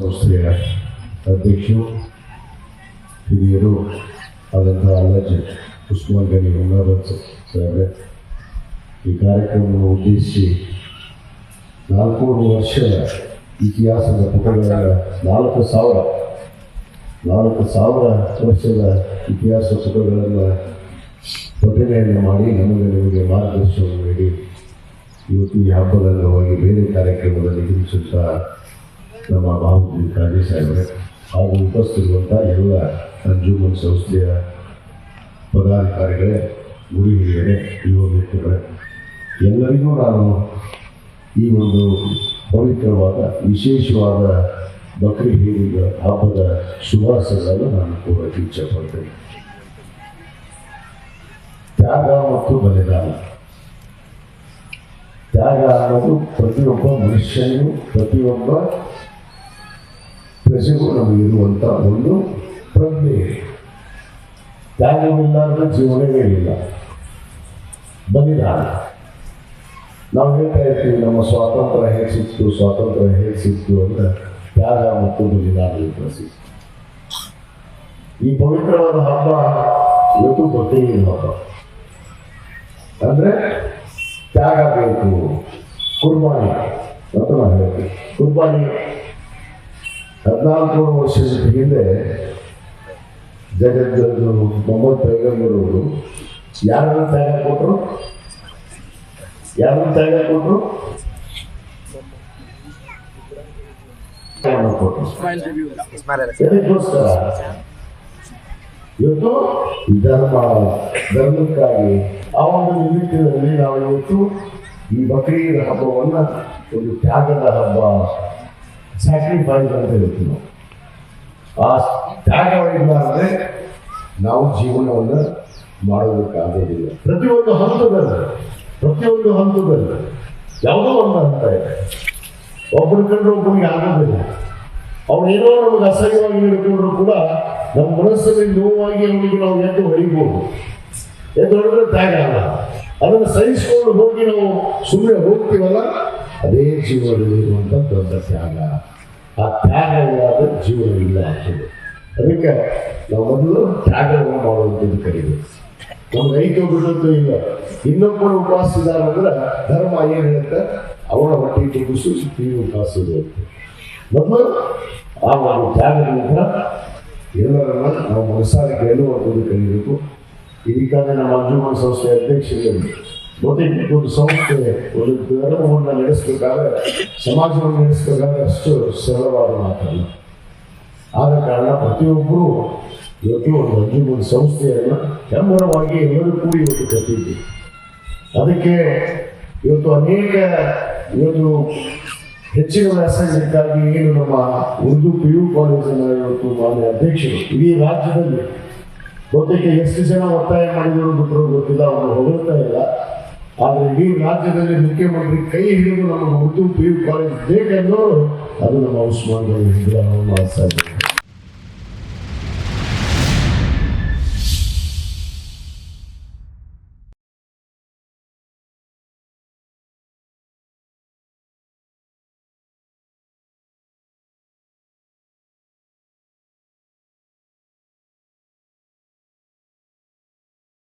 ಸಂಸ್ಥೆಯ ಅಧ್ಯಕ್ಷರು ಹಿರಿಯರು ಆದಂಥ ಅಲ್ಲಾಜ್ ಉಸ್ಮಾನ್ ಗನಿ ಮುನ್ನಾಬತ್ ಸಾಹೇಬ್ರೆ, ಈ ಕಾರ್ಯಕ್ರಮವನ್ನು ಉದ್ದೇಶಿಸಿ 400 ವರ್ಷದ ಇತಿಹಾಸದ ಪುಟಗಳನ್ನು 4,000 ವರ್ಷದ ಇತಿಹಾಸ ಪುಟಗಳನ್ನು ಪ್ರತಿಮೆಯನ್ನು ಮಾಡಿ ನಿಮಗೆ ಮಾರ್ಗದರ್ಶನ ನೀಡಿ ಇವತ್ತು ಈ ಹಬ್ಬದ ಅಂಗವಾಗಿ ಬೇರೆ ಕಾರ್ಯಕ್ರಮದಲ್ಲಿ ತಿಳಿಸುತ್ತಾ ನಮ್ಮ ಬಾಬು ಕಾಜಿ ಸಾಹೇಬ್ರೆ ಹಾಗೂ ಉಪಸ್ಥಿತಿರುವಂಥ ಎಲ್ಲ ಅಂಜುಮನ್ ಸಂಸ್ಥೆಯ ಪದಾಧಿಕಾರಿಗಳೇ, ಗುರು ಹಿರಿಯರೇ, ಯುವ ವ್ಯಕ್ತಿಗಳೇ, ಎಲ್ಲರಿಗೂ ನಾನು ಈ ಒಂದು ಪವಿತ್ರವಾದ ವಿಶೇಷವಾದ ಬಕ್ರಿ ಈದ್ ಹಬ್ಬದ ಶುಭಾಶಯಗಳನ್ನು ನಾನು ಕೋರಕ್ಕೆ ಇಚ್ಛೆಪಡ್ತೇನೆ. ತ್ಯಾಗ ಮತ್ತು ಬಲಿದಾನ. ತ್ಯಾಗ ಅನ್ನೋದು ಪ್ರತಿಯೊಬ್ಬ ಮನುಷ್ಯನಿಗೂ ಪ್ರತಿಯೊಬ್ಬ ಪ್ರಜೆಗೂ ನಮಗಿರುವಂಥ ಒಂದು ಪ್ರಜ್ಞೆ. ತ್ಯಾಗವಿಲ್ಲಾದ ಜೀವನವೇ ಇಲ್ಲ. ಬಲಿದಾನ ನಾವು ಹೇಳ್ತಾ ಇರ್ತೀವಿ, ನಮ್ಮ ಸ್ವಾತಂತ್ರ್ಯ ಹೇಗೆ ಸಿಕ್ತು ಅಂತ. ತ್ಯಾಗ ಮತ್ತು ಬಲಿದಾನ ಪ್ರಸಿದ್ಧ. ಈ ಪವಿತ್ರವಾದ ಹಬ್ಬ ಇವತ್ತು ಬಕ್ರಿ ಈದ್ ಹಬ್ಬ ಅಂದ್ರೆ ತ್ಯಾಗ ಬೇಕು, ಕುರ್ಬಾನಿ ಅಂತ ನಾವು ಹೇಳ್ತೀವಿ. ಕುರ್ಬಾನಿ 14 ವರ್ಷದ ಹಿಂದೆ ಜಗದ್ಗುರು ಮೊಹಮ್ಮದ್ ಪೈಗಂಬರವರು ಯಾರನ್ನು ತ್ಯಾಗ ಕೊಟ್ಟರು? ಎದಕ್ಕೋಸ್ಕರ? ಇವತ್ತು ಧರ್ಮಕ್ಕಾಗಿ ಆ ಒಂದು ನಿಮಿತ್ತದಲ್ಲಿ ನಾವು ಇವತ್ತು ಈ ಬಕ್ರಿ ಈದ್ ಹಬ್ಬವನ್ನು ಒಂದು ತ್ಯಾಗದ ಹಬ್ಬ, ಸ್ಯಾಕ್ರಿಫೈಸ್ ಅಂತ ಹೇಳ್ತೀವಿ. ಆ ತ್ಯಾಗವಿಲ್ಲ ಅಂದರೆ ನಾವು ಜೀವನವನ್ನು ಮಾಡೋದಕ್ಕಾಗೋದಿಲ್ಲ. ಪ್ರತಿಯೊಂದು ಹಂತದಲ್ಲಿ ಯಾವುದೋ ಒಂದು ಹಂತ ಇದೆ. ಒಬ್ಬರು ಕಂಡ್ರೆ ಒಬ್ಬರಿಗೆ ಆಗೋದಿಲ್ಲ. ಅವನೇನೋ ನಮಗೆ ಅಸಹ್ಯವಾಗಿ ಹಿಡ್ಕೊಂಡ್ರು ಕೂಡ ನಮ್ಮ ಮನಸ್ಸಲ್ಲಿ ನೋವಾಗಿ ಅವನಿಗೆ ನಾವು ಎದ್ದು ಹೊಡಿಬೋದು. ಎದ್ದು ಹೊಡೆದ್ರೆ ತ್ಯಾಗ ಅಲ್ಲ. ಅದನ್ನು ಸಹಿಸಿಕೊಂಡು ಹೋಗಿ ನಾವು ಸುಮ್ಮನೆ ಹೋಗ್ತೀವಲ್ಲ, ಅದೇ ಜೀವನದಲ್ಲಿ ಇರುವಂಥ ದೊಡ್ಡ ತ್ಯಾಗ. ಆ ತ್ಯಾಗ ಇಲ್ಲದ ಜೀವನ ಇಲ್ಲ ಆಗ್ತದೆ. ಅದಕ್ಕೆ ನಾವು ಮೊದಲು ತ್ಯಾಗವನ್ನು ಮಾಡುವಂಥದ್ದು ಕರೀಬೇಕು. ನಮ್ಗೆ ಐದು ಬಿಡೋದು ಇಲ್ಲ. ಇನ್ನೊಬ್ಬರು ಉಪವಾಸ ಇದ್ದಾರೆ ಅಂದ್ರೆ ಧರ್ಮ ಏನು ಹೇಳುತ್ತೆ? ಅವನ ಹೊಟ್ಟೆ ತುಂಬಿಸು ನೀವು ಉಪವಾಸ ಇರುವಂತೆ. ಮೊದಲು ಆ ಒಂದು ತ್ಯಾಗದ ನಂತರ ಎಲ್ಲರನ್ನ ನಾವು ಮನಸ್ಸಾಗಿ ಗೆಲ್ಲುವಂಥದ್ದು ಕಲಿಬೇಕು. ಇದಕ್ಕಾಗಿ ನಮ್ಮ ಅಂಜುಮನ್ ಸಂಸ್ಥೆಯ ಅಧ್ಯಕ್ಷರು ಒಂದು ಸಂಸ್ಥೆ ಒಂದು ಧರ್ಮವನ್ನು ನಡೆಸಬೇಕಾದ್ರೆ, ಸಮಾಜವನ್ನು ನಡೆಸಬೇಕಾದ್ರೆ ಅಷ್ಟು ಸರಳವಾದ ಮಾತಲ್ಲ. ಆದ ಕಾರಣ ಪ್ರತಿಯೊಬ್ಬರು ಇವತ್ತು ಒಂದು ಅಂಜುಮನ್ ಸಂಸ್ಥೆಯನ್ನು ಹೆಮ್ಮರವಾಗಿ ಎಲ್ಲರೂ ಕೂಡಿ ಇವತ್ತು ಕಟ್ಟಿದ್ದೀವಿ. ಅದಕ್ಕೆ ಇವತ್ತು ಹೆಚ್ಚಿನ ವ್ಯಾಸಂಗಕ್ಕಾಗಿ ಏನು ನಮ್ಮ ಉರ್ದು PU ಕಾಲೇಜಿನ ಇವತ್ತು ಮಾನ್ಯ ಅಧ್ಯಕ್ಷರು ಇಡೀ ರಾಜ್ಯದಲ್ಲಿ ಬಹುತೇಕ ಎಷ್ಟು ಜನ ಒತ್ತಾಯ ಮಾಡಿದ್ರು ಬಿಟ್ಟರು ಗೊತ್ತಿಲ್ಲ, ಅವರು ಹೊಗಳ್ತಾ ಇಲ್ಲ. ಆದರೆ ಇಡೀ ರಾಜ್ಯದಲ್ಲಿ ಮುಖ್ಯಮಂತ್ರಿ ಕೈ ಹಿಡಿದು ನಮ್ಮ ಉರ್ದು PU ಕಾಲೇಜ್ ಬೇಕೆಂದವರು ಅದು ನಮ್ಮ ಉಸ್ಮಾನ್ ಗನಿ ಮಾಡ್ತಾ ಇದ್ದಾರೆ.